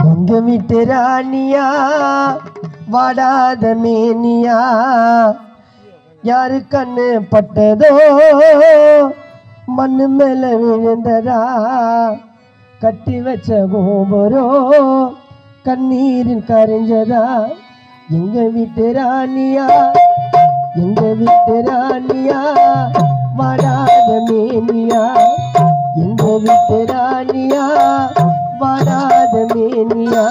எங்க வீட்டு ராணியா வாடாத மேனியா யாரு கண்ணு பட்டதோ மண்ணு மேல விழுந்ததா கட்டி வச்ச கோபுரம் கண்ணீரில் கரைஞ்சதா எங்க வீட்டு ராணியா எங்க வீட்டு ராணியா வாடாத மேனியா எங்க வீட்டு ராணியா வாடாத மேனியா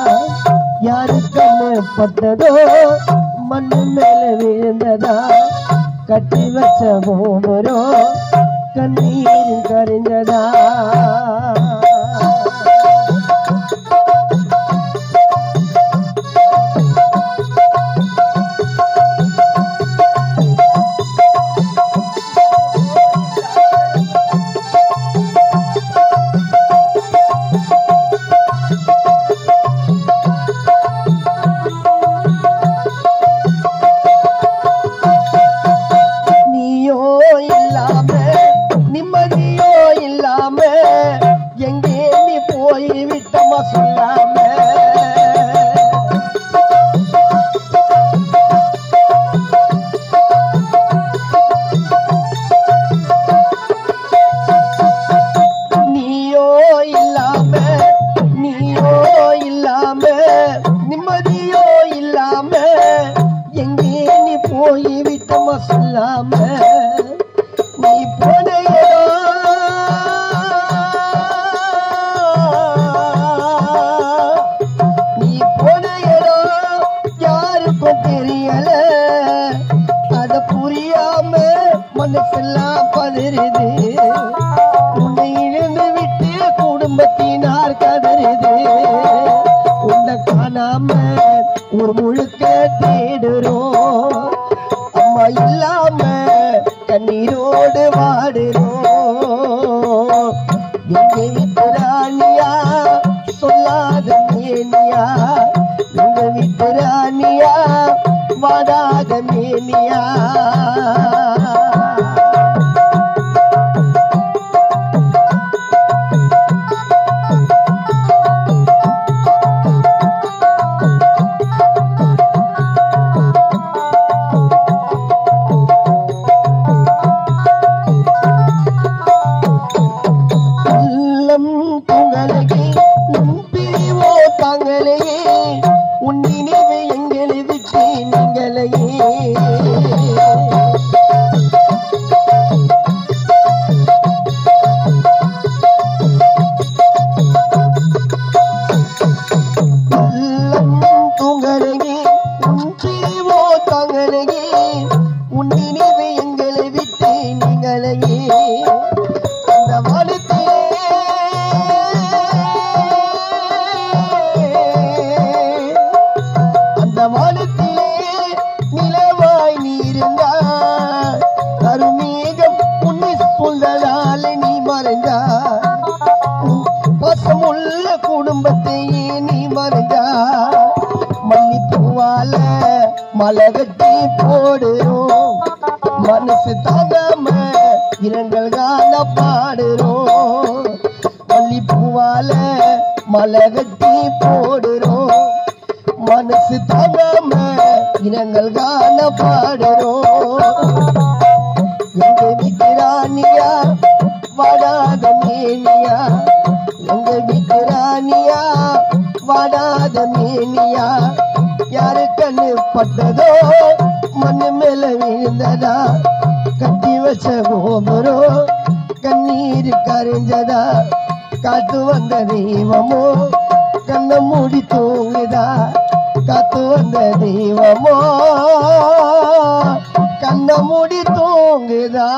யாரு கண்ணு பட்டதோ மண்ணு மேல விழுந்ததா கட்டி வச்ச கோபுரம் கண்ணீரில் கரைஞ்சதா நீ போன இடம் யாருக்கும் தெரியல அத புரியாம மனசெல்லாம் பதறுது உன்னை இழந்து விட்டு குடும்பத்தினார் கதறுது உன்னை காணாம ஒரு முழுக்க தேடுறோம் அம்மா இல்லாம கண்ணீரோடு வாடுறோம் எங்க வீட்டு ராணியா சொல்லாத மேனியா எங்க வீட்டு ராணியா வாடாத மேனியா குடும்பத்தையே நீ மறைஞ்சா மல்லிப்பூவால மலை கட்டி போடுறோம் மனசு தாங்காம இரங்கல் காண பாடுறோம் மல்லிப்பூவால மலை கட்டி போடுறோம் மனசு தாங்காம இரங்கல் காண பாடுறோம் எங்க வீட்டு ராணியா வாடாத மேனியா எங்க வீட்டு ராணியா வாடாத மேனியா யாரு கண்ணு பட்டதோ மண்ணு மேல விழுந்ததா கட்டி வச்ச கோபுரம் கண்ணீர் கரைஞ்சதா காத்து வந்த தெய்வமோ கண்ண மூடி தூங்குதா காத்து வந்த தெய்வமோ கண்ண மூடி தூங்குதா